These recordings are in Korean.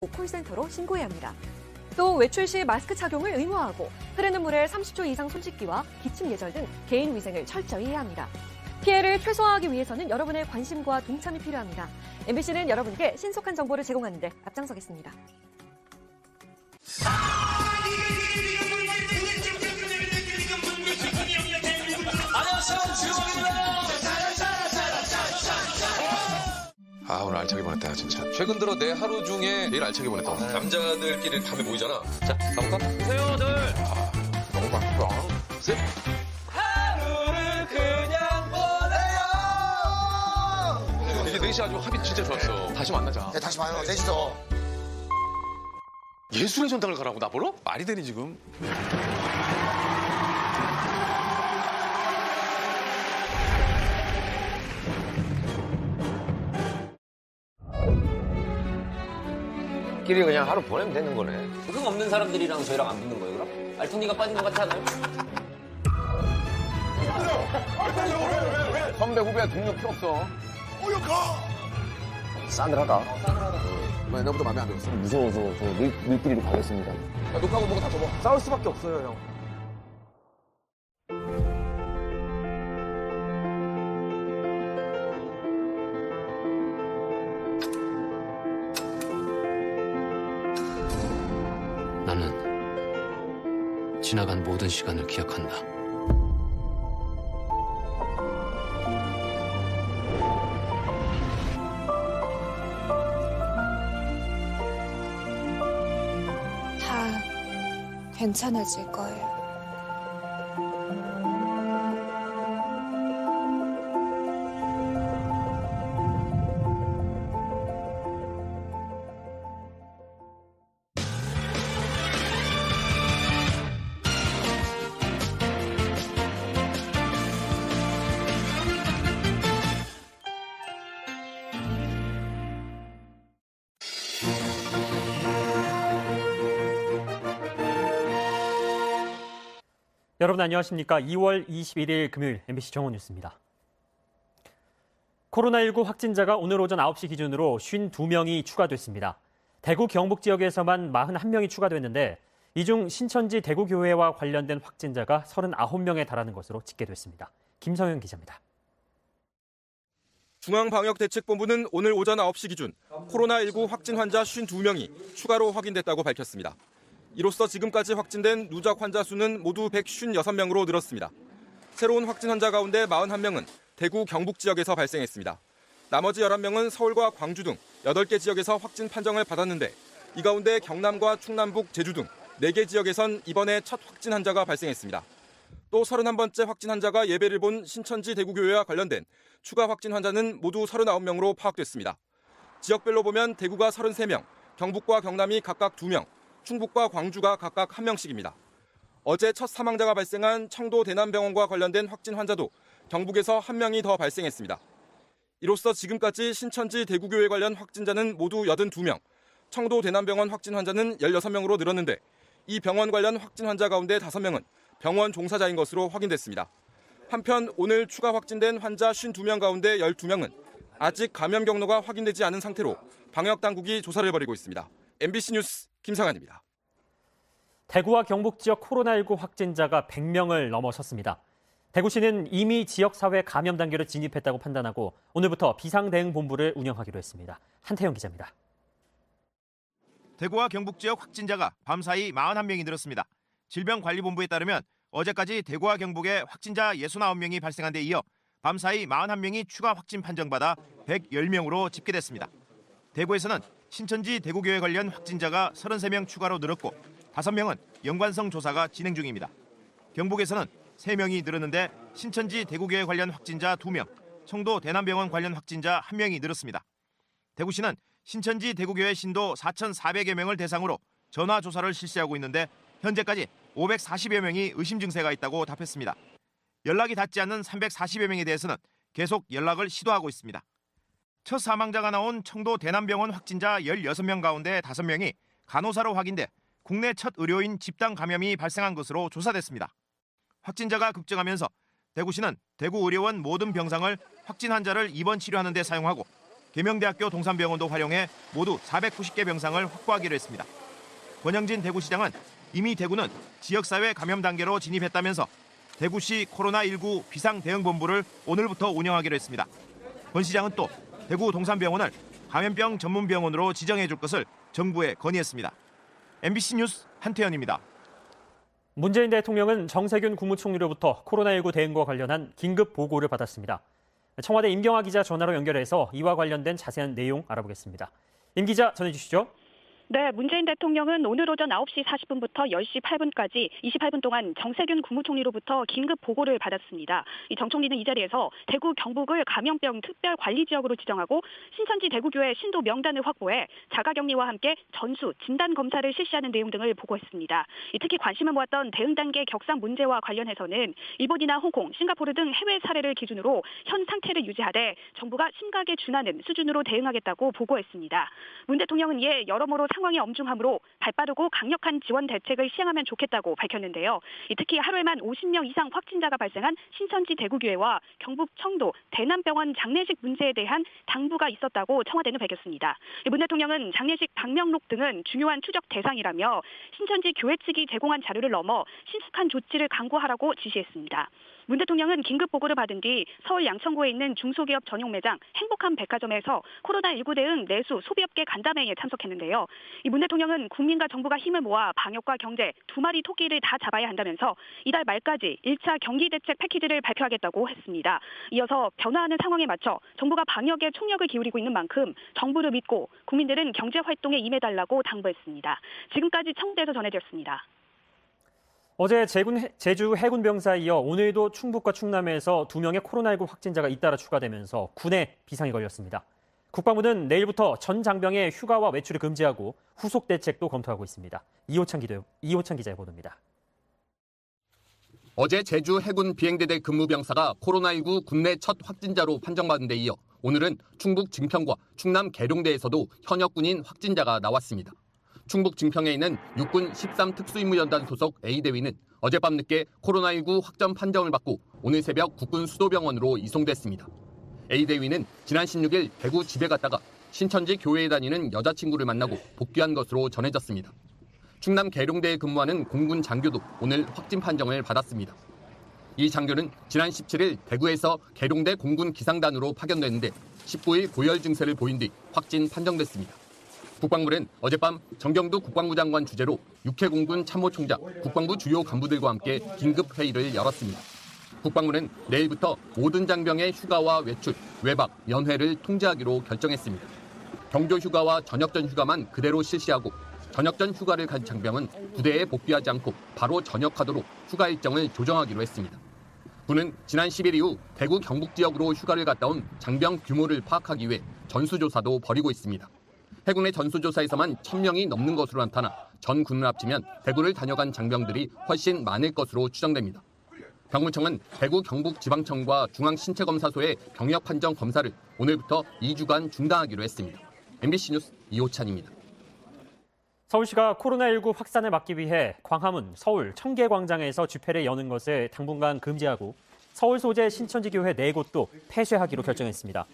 콜센터로 신고해야 합니다. 또 외출 시 마스크 착용을 의무화하고 흐르는 물에 30초 이상 손 씻기와 기침 예절 등 개인 위생을 철저히 해야 합니다. 피해를 최소화하기 위해서는 여러분의 관심과 동참이 필요합니다. MBC는 여러분께 신속한 정보를 제공하는 데 앞장서겠습니다. 안녕하세요, 주영입니다. 아, 오늘 알차게 보냈다, 진짜. 최근 들어 내 하루 중에 제일 알차게 보냈다. 남자들끼리 밤에 모이잖아. 자, 가볼까? 보세요들. 너무 맛있다. 셋. 하루를 그냥 보내요. 이게 넷이 아주 합이 진짜 좋았어. 다시 만나자. 네, 다시 봐요. 넷이서. 예술의 전당을 가라고 나보러? 말이 되니 지금. 끼리 그냥 하루 보내면 되는 거네. 흥 없는 사람들이랑 저희랑 안 붙는 거예요, 그럼? 알통니가 빠진 것 같지 않아요? 선배 후배 동료 필요 없어. 싸늘하다. 왜 너보다 마음에 안 들었어? 무서워서 저 밀끼리로 가겠습니다. 야, 녹화하고 뭐가 다 접어. 싸울 수밖에 없어요, 형. 나는 지나간 모든 시간을 기억한다. 다 괜찮아질 거예요. 여러분 안녕하십니까? 2월 21일 금요일 MBC 정오 뉴스입니다. 코로나19 확진자가 오늘 오전 9시 기준으로 52명이 추가됐습니다. 대구 경북 지역에서만 41명이 추가됐는데 이 중 신천지 대구교회와 관련된 확진자가 39명에 달하는 것으로 집계됐습니다. 김성현 기자입니다. 중앙방역대책본부는 오늘 오전 9시 기준 코로나19 확진 환자 52명이 추가로 확인됐다고 밝혔습니다. 이로써 지금까지 확진된 누적 환자 수는 모두 156명으로 늘었습니다. 새로운 확진 환자 가운데 41명은 대구 경북 지역에서 발생했습니다. 나머지 11명은 서울과 광주 등 8개 지역에서 확진 판정을 받았는데 이 가운데 경남과 충남북, 제주 등 4개 지역에선 이번에 첫 확진 환자가 발생했습니다. 또 31번째 확진 환자가 예배를 본 신천지 대구교회와 관련된 추가 확진 환자는 모두 39명으로 파악됐습니다. 지역별로 보면 대구가 33명, 경북과 경남이 각각 2명, 충북과 광주가 각각 1명씩입니다. 어제 첫 사망자가 발생한 청도 대남병원과 관련된 확진 환자도 경북에서 1명이 더 발생했습니다. 이로써 지금까지 신천지 대구교회 관련 확진자는 모두 82명, 청도 대남병원 확진 환자는 16명으로 늘었는데 이 병원 관련 확진 환자 가운데 5명은 병원 종사자인 것으로 확인됐습니다. 한편 오늘 추가 확진된 환자 52명 가운데 12명은 아직 감염 경로가 확인되지 않은 상태로 방역당국이 조사를 벌이고 있습니다. MBC 뉴스 김상환입니다. 대구와 경북 지역 코로나19 확진자가 100명을 넘어섰습니다. 대구시는 이미 지역사회 감염 단계로 진입했다고 판단하고 오늘부터 비상대응본부를 운영하기로 했습니다. 한태영 기자입니다. 대구와 경북 지역 확진자가 밤사이 41명이 늘었습니다. 질병관리본부에 따르면 어제까지 대구와 경북에 확진자 69명이 발생한 데 이어 밤사이 41명이 추가 확진 판정받아 110명으로 집계됐습니다. 대구에서는 신천지 대구교회 관련 확진자가 33명 추가로 늘었고 5명은 연관성 조사가 진행 중입니다. 경북에서는 3명이 늘었는데 신천지 대구교회 관련 확진자 2명, 청도 대남병원 관련 확진자 1명이 늘었습니다. 대구시는 신천지 대구교회 신도 4,400여 명을 대상으로 전화조사를 실시하고 있는데 현재까지 540여 명이 의심 증세가 있다고 답했습니다. 연락이 닿지 않는 340여 명에 대해서는 계속 연락을 시도하고 있습니다. 첫 사망자가 나온 청도 대남병원 확진자 16명 가운데 5명이 간호사로 확인돼 국내 첫 의료인 집단 감염이 발생한 것으로 조사됐습니다. 확진자가 급증하면서 대구시는 대구 의료원 모든 병상을 확진 환자를 입원 치료하는 데 사용하고 계명대학교 동산병원도 활용해 모두 490개 병상을 확보하기로 했습니다. 권영진 대구시장은 이미 대구는 지역사회 감염 단계로 진입했다면서 대구시 코로나19 비상대응본부를 오늘부터 운영하기로 했습니다. 권 시장은 또 대구 동산병원을 감염병 전문병원으로 지정해 줄 것을 정부에 건의했습니다. MBC 뉴스 한태현입니다. 문재인 대통령은 정세균 국무총리로부터 코로나19 대응과 관련한 긴급 보고를 받았습니다. 청와대 임경아 기자 전화로 연결해서 이와 관련된 자세한 내용 알아보겠습니다. 임 기자 전해주시죠. 네, 문재인 대통령은 오늘 오전 9시 40분부터 10시 8분까지 28분 동안 정세균 국무총리로부터 긴급 보고를 받았습니다. 정 총리는 이 자리에서 대구 경북을 감염병 특별관리지역으로 지정하고 신천지 대구교회 신도 명단을 확보해 자가격리와 함께 전수, 진단검사를 실시하는 내용 등을 보고했습니다. 특히 관심을 모았던 대응 단계 격상 문제와 관련해서는 일본이나 홍콩, 싱가포르 등 해외 사례를 기준으로 현 상태를 유지하되 정부가 심각에 준하는 수준으로 대응하겠다고 보고했습니다. 문 대통령은 이에 여러모로 상황이 엄중하므로 발빠르고 강력한 지원 대책을 시행하면 좋겠다고 밝혔는데요. 특히 하루에만 50명 이상 확진자가 발생한 신천지 대구교회와 경북 청도 대남병원 장례식 문제에 대한 당부가 있었다고 청와대는 밝혔습니다. 문 대통령은 장례식 방명록 등은 중요한 추적 대상이라며 신천지 교회 측이 제공한 자료를 넘어 신속한 조치를 강구하라고 지시했습니다. 문 대통령은 긴급 보고를 받은 뒤 서울 양천구에 있는 중소기업 전용 매장 행복한 백화점에서 코로나19 대응 내수 소비업계 간담회에 참석했는데요. 문 대통령은 국민과 정부가 힘을 모아 방역과 경제 두 마리 토끼를 다 잡아야 한다면서 이달 말까지 1차 경기 대책 패키지를 발표하겠다고 했습니다. 이어서 변화하는 상황에 맞춰 정부가 방역에 총력을 기울이고 있는 만큼 정부를 믿고 국민들은 경제 활동에 임해달라고 당부했습니다. 지금까지 청주에서 전해드렸습니다. 어제 제주 해군병사에 이어 오늘도 충북과 충남에서 2명의 코로나19 확진자가 잇따라 추가되면서 군에 비상이 걸렸습니다. 국방부는 내일부터 전 장병의 휴가와 외출을 금지하고 후속 대책도 검토하고 있습니다. 이호찬 기자의 보도입니다. 어제 제주 해군 비행대대 근무병사가 코로나19 국내 첫 확진자로 판정받은 데 이어 오늘은 충북 증평과 충남 계룡대에서도 현역 군인 확진자가 나왔습니다. 충북 증평에 있는 육군 13특수임무연단 소속 A대위는 어젯밤 늦게 코로나19 확정 판정을 받고 오늘 새벽 국군 수도병원으로 이송됐습니다. A대위는 지난 16일 대구 집에 갔다가 신천지 교회에 다니는 여자친구를 만나고 복귀한 것으로 전해졌습니다. 충남 계룡대에 근무하는 공군 장교도 오늘 확진 판정을 받았습니다. 이 장교는 지난 17일 대구에서 계룡대 공군 기상단으로 파견됐는데 19일 고열 증세를 보인 뒤 확진 판정됐습니다. 국방부는 어젯밤 정경두 국방부 장관 주재로 육해공군 참모총장, 국방부 주요 간부들과 함께 긴급 회의를 열었습니다. 국방부는 내일부터 모든 장병의 휴가와 외출, 외박, 연회를 통제하기로 결정했습니다. 경조 휴가와 전역전 휴가만 그대로 실시하고 전역전 휴가를 간 장병은 부대에 복귀하지 않고 바로 전역하도록 휴가 일정을 조정하기로 했습니다. 군은 지난 10일 이후 대구 경북 지역으로 휴가를 갔다 온 장병 규모를 파악하기 위해 전수조사도 벌이고 있습니다. 해군의 전수조사에서만 1,000명이 넘는 것으로 나타나 전 군을 합치면 대구를 다녀간 장병들이 훨씬 많을 것으로 추정됩니다. 병무청은 대구 경북지방청과 중앙신체검사소의 병역 판정 검사를 오늘부터 2주간 중단하기로 했습니다. MBC 뉴스 이호찬입니다. 서울시가 코로나19 확산을 막기 위해 광화문, 서울, 청계광장에서 집회를 여는 것을 당분간 금지하고 서울 소재 신천지교회 4곳도 폐쇄하기로 결정했습니다.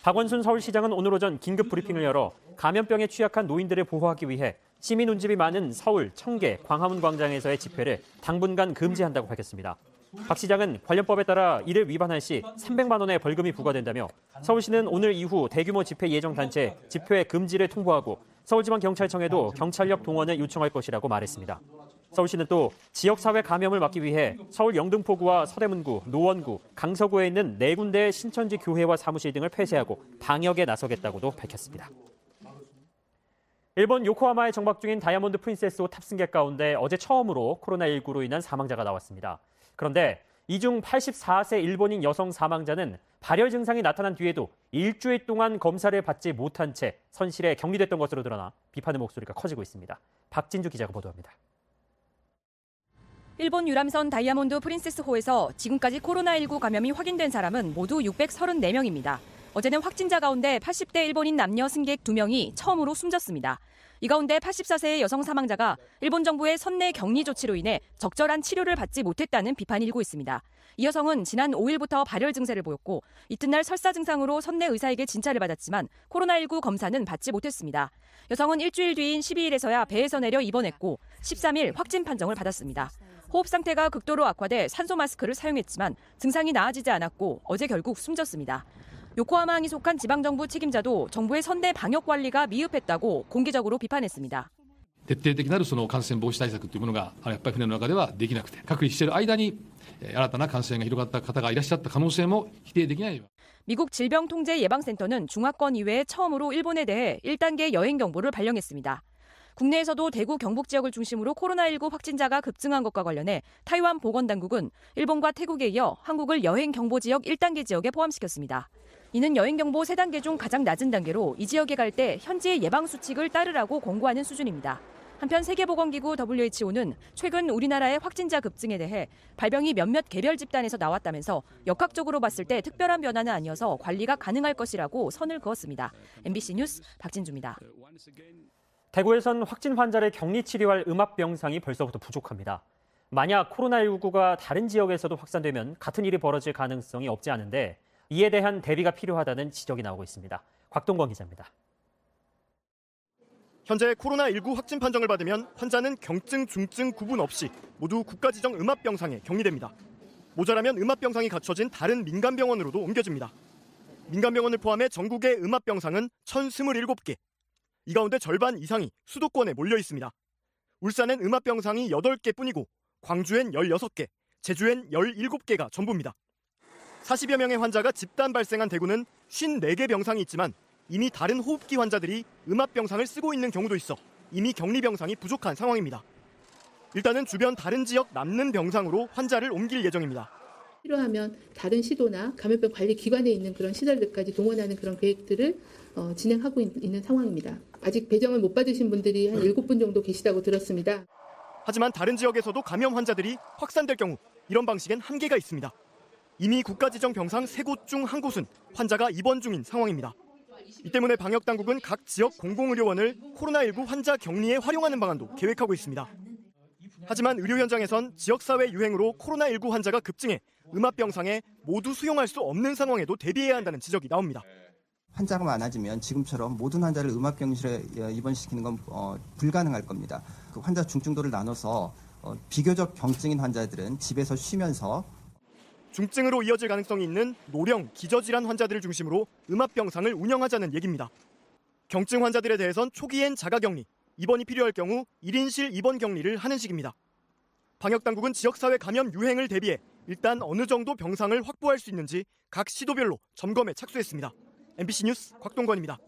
박원순 서울시장은 오늘 오전 긴급 브리핑을 열어 감염병에 취약한 노인들을 보호하기 위해 시민 운집이 많은 서울, 청계, 광화문 광장에서의 집회를 당분간 금지한다고 밝혔습니다. 박 시장은 관련법에 따라 이를 위반할 시 300만 원의 벌금이 부과된다며 서울시는 오늘 이후 대규모 집회 예정 단체 집회 금지를 통보하고 서울지방경찰청에도 경찰력 동원을 요청할 것이라고 말했습니다. 서울시는 또 지역사회 감염을 막기 위해 서울 영등포구와 서대문구, 노원구, 강서구에 있는 4군데의 신천지 교회와 사무실 등을 폐쇄하고 방역에 나서겠다고도 밝혔습니다. 일본 요코하마에 정박 중인 다이아몬드 프린세스호 탑승객 가운데 어제 처음으로 코로나19로 인한 사망자가 나왔습니다. 그런데 이 중 84세 일본인 여성 사망자는 발열 증상이 나타난 뒤에도 일주일 동안 검사를 받지 못한 채 선실에 격리됐던 것으로 드러나 비판의 목소리가 커지고 있습니다. 박진주 기자가 보도합니다. 일본 유람선 다이아몬드 프린세스호에서 지금까지 코로나19 감염이 확인된 사람은 모두 634명입니다. 어제는 확진자 가운데 80대 일본인 남녀 승객 2명이 처음으로 숨졌습니다. 이 가운데 84세의 여성 사망자가 일본 정부의 선내 격리 조치로 인해 적절한 치료를 받지 못했다는 비판이 일고 있습니다. 이 여성은 지난 5일부터 발열 증세를 보였고 이튿날 설사 증상으로 선내 의사에게 진찰을 받았지만 코로나19 검사는 받지 못했습니다. 여성은 일주일 뒤인 12일에서야 배에서 내려 입원했고 13일 확진 판정을 받았습니다. 호흡 상태가 극도로 악화돼 산소 마스크를 사용했지만 증상이 나아지지 않았고 어제 결국 숨졌습니다. 요코하마항이 속한 지방정부 책임자도 정부의 선내 방역 관리가 미흡했다고 공개적으로 비판했습니다. 徹底的なるその感染防止対策というものがやっぱり船の中ではできなくて、隔離している間に新たな感染が広がった方がいらっしゃった可能性も否定できない。 미국 질병통제예방센터는 중화권 이외에 처음으로 일본에 대해 1단계 여행 경보를 발령했습니다. 국내에서도 대구 경북 지역을 중심으로 코로나19 확진자가 급증한 것과 관련해 타이완 보건당국은 일본과 태국에 이어 한국을 여행 경보 지역 1단계 지역에 포함시켰습니다. 이는 여행 경보 3단계 중 가장 낮은 단계로 이 지역에 갈 때 현지의 예방 수칙을 따르라고 권고하는 수준입니다. 한편 세계보건기구 WHO는 최근 우리나라의 확진자 급증에 대해 발병이 몇몇 개별 집단에서 나왔다면서 역학적으로 봤을 때 특별한 변화는 아니어서 관리가 가능할 것이라고 선을 그었습니다. MBC 뉴스 박진주입니다. 대구에선 확진 환자를 격리 치료할 음압병상이 벌써부터 부족합니다. 만약 코로나19가 다른 지역에서도 확산되면 같은 일이 벌어질 가능성이 없지 않은데 이에 대한 대비가 필요하다는 지적이 나오고 있습니다. 곽동건 기자입니다. 현재 코로나19 확진 판정을 받으면 환자는 경증, 중증 구분 없이 모두 국가지정 음압병상에 격리됩니다. 모자라면 음압병상이 갖춰진 다른 민간병원으로도 옮겨집니다. 민간병원을 포함해 전국의 음압병상은 1,027개. 이 가운데 절반 이상이 수도권에 몰려 있습니다. 울산엔 음압병상이 8개뿐이고 광주엔 16개, 제주엔 17개가 전부입니다. 40여 명의 환자가 집단 발생한 대구는 54개 병상이 있지만 이미 다른 호흡기 환자들이 음압병상을 쓰고 있는 경우도 있어 이미 격리병상이 부족한 상황입니다. 일단은 주변 다른 지역 남는 병상으로 환자를 옮길 예정입니다. 필요하면 다른 시도나 감염병 관리 기관에 있는 그런 시설들까지 동원하는 그런 계획들을 진행하고 있는 상황입니다. 아직 배정을 못 받으신 분들이 한 7분 정도 계시다고 들었습니다. 하지만 다른 지역에서도 감염 환자들이 확산될 경우 이런 방식엔 한계가 있습니다. 이미 국가지정 병상 3곳 중 1곳은 환자가 입원 중인 상황입니다. 이 때문에 방역당국은 각 지역 공공의료원을 코로나19 환자 격리에 활용하는 방안도 계획하고 있습니다. 하지만 의료 현장에선 지역사회 유행으로 코로나19 환자가 급증해 음압병상에 모두 수용할 수 없는 상황에도 대비해야 한다는 지적이 나옵니다. 환자가 많아지면 지금처럼 모든 환자를 음압병실에 입원시키는 건 불가능할 겁니다. 그 환자 중증도를 나눠서 비교적 경증인 환자들은 집에서 쉬면서 중증으로 이어질 가능성이 있는 노령, 기저질환 환자들을 중심으로 음압병상을 운영하자는 얘기입니다. 경증 환자들에 대해선 초기엔 자가격리, 입원이 필요할 경우 1인실 입원 격리를 하는 식입니다. 방역당국은 지역사회 감염 유행을 대비해 일단 어느 정도 병상을 확보할 수 있는지 각 시도별로 점검에 착수했습니다. MBC 뉴스 곽동건입니다.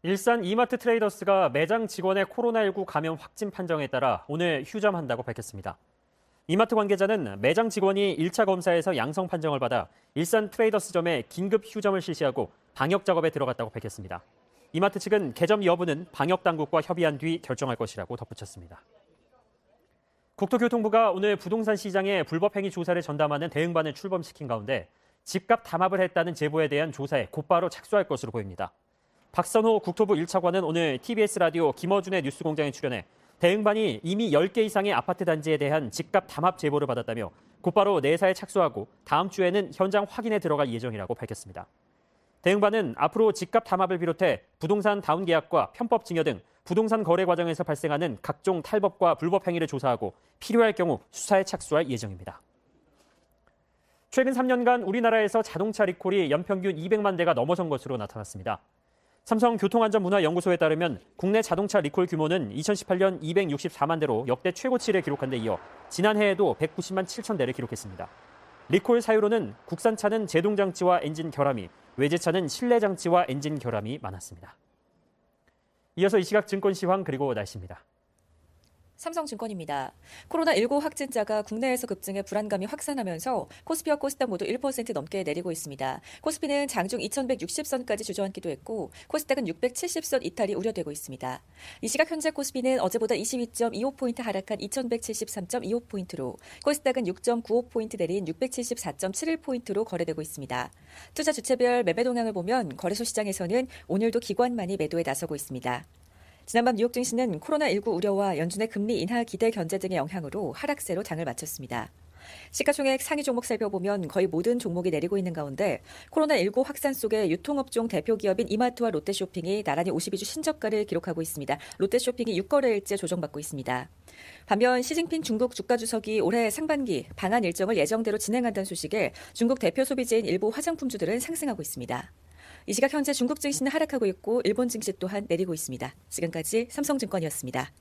일산 이마트 트레이더스가 매장 직원의 코로나19 감염 확진 판정에 따라 오늘 휴점한다고 밝혔습니다. 이마트 관계자는 매장 직원이 1차 검사에서 양성 판정을 받아 일산 트레이더스점에 긴급 휴점을 실시하고 방역 작업에 들어갔다고 밝혔습니다. 이마트 측은 개점 여부는 방역당국과 협의한 뒤 결정할 것이라고 덧붙였습니다. 국토교통부가 오늘 부동산 시장에 불법행위 조사를 전담하는 대응반을 출범시킨 가운데 집값 담합을 했다는 제보에 대한 조사에 곧바로 착수할 것으로 보입니다. 박선호 국토부 1차관은 오늘 TBS 라디오 김어준의 뉴스공장에 출연해 대응반이 이미 10개 이상의 아파트 단지에 대한 집값 담합 제보를 받았다며 곧바로 내사에 착수하고 다음 주에는 현장 확인에 들어갈 예정이라고 밝혔습니다. 대응반은 앞으로 집값 담합을 비롯해 부동산 다운 계약과 편법 증여 등 부동산 거래 과정에서 발생하는 각종 탈법과 불법 행위를 조사하고 필요할 경우 수사에 착수할 예정입니다. 최근 3년간 우리나라에서 자동차 리콜이 연평균 200만 대가 넘어선 것으로 나타났습니다. 삼성 교통안전문화연구소에 따르면 국내 자동차 리콜 규모는 2018년 264만 대로 역대 최고치를 기록한 데 이어 지난해에도 190만 7천 대를 기록했습니다. 리콜 사유로는 국산차는 제동장치와 엔진 결함이, 외제차는 실내장치와 엔진 결함이 많았습니다. 이어서 이 시각 증권 시황 그리고 날씨입니다. 삼성증권입니다. 코로나19 확진자가 국내에서 급증해 불안감이 확산하면서 코스피와 코스닥 모두 1% 넘게 내리고 있습니다. 코스피는 장중 2160선까지 주저앉기도 했고 코스닥은 670선 이탈이 우려되고 있습니다. 이 시각 현재 코스피는 어제보다 22.25포인트 하락한 2173.25포인트로 코스닥은 6.95포인트 내린 674.71포인트로 거래되고 있습니다. 투자 주체별 매매 동향을 보면 거래소 시장에서는 오늘도 기관만이 매도에 나서고 있습니다. 지난밤 뉴욕 증시는 코로나19 우려와 연준의 금리 인하 기대 견제 등의 영향으로 하락세로 장을 마쳤습니다. 시가총액 상위 종목 살펴보면 거의 모든 종목이 내리고 있는 가운데 코로나19 확산 속에 유통업종 대표 기업인 이마트와 롯데쇼핑이 나란히 52주 신저가를 기록하고 있습니다. 롯데쇼핑이 6거래일째 조정받고 있습니다. 반면 시진핑 중국 국가주석이 올해 상반기 방한 일정을 예정대로 진행한다는 소식에 중국 대표 소비재인 일부 화장품주들은 상승하고 있습니다. 이 시각 현재 중국 증시는 하락하고 있고 일본 증시 또한 내리고 있습니다. 지금까지 삼성증권이었습니다.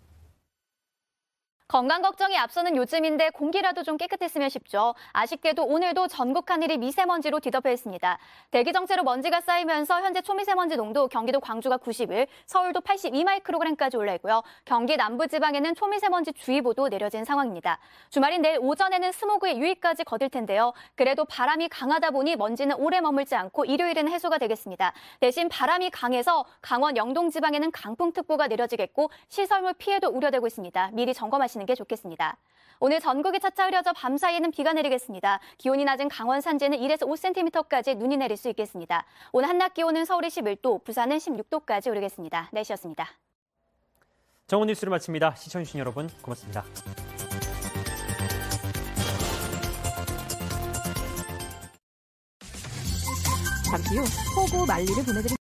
건강 걱정이 앞서는 요즘인데 공기라도 좀 깨끗했으면 싶죠. 아쉽게도 오늘도 전국 하늘이 미세먼지로 뒤덮여 있습니다. 대기 정체로 먼지가 쌓이면서 현재 초미세먼지 농도 경기도 광주가 91, 서울도 82마이크로그램까지 올라 있고요. 경기 남부지방에는 초미세먼지 주의보도 내려진 상황입니다. 주말인 내일 오전에는 스모그의 유의까지 거둘 텐데요. 그래도 바람이 강하다 보니 먼지는 오래 머물지 않고 일요일에는 해소가 되겠습니다. 대신 바람이 강해서 강원 영동 지방에는 강풍특보가 내려지겠고 시설물 피해도 우려되고 있습니다. 미리 점검하시는 게 좋겠습니다. 오늘 전국이 차차 흐려져 밤사이에는 비가 내리겠습니다. 기온이 낮은 강원 산지는 1에서 5cm까지 눈이 내릴 수 있겠습니다. 오늘 한낮 기온은 서울이 11도, 부산은 16도까지 오르겠습니다. 날씨였습니다. 정온 뉴스를 마칩니다. 시청해주신 여러분 고맙습니다. 잠시 후 호구 말리를 보내드립니다.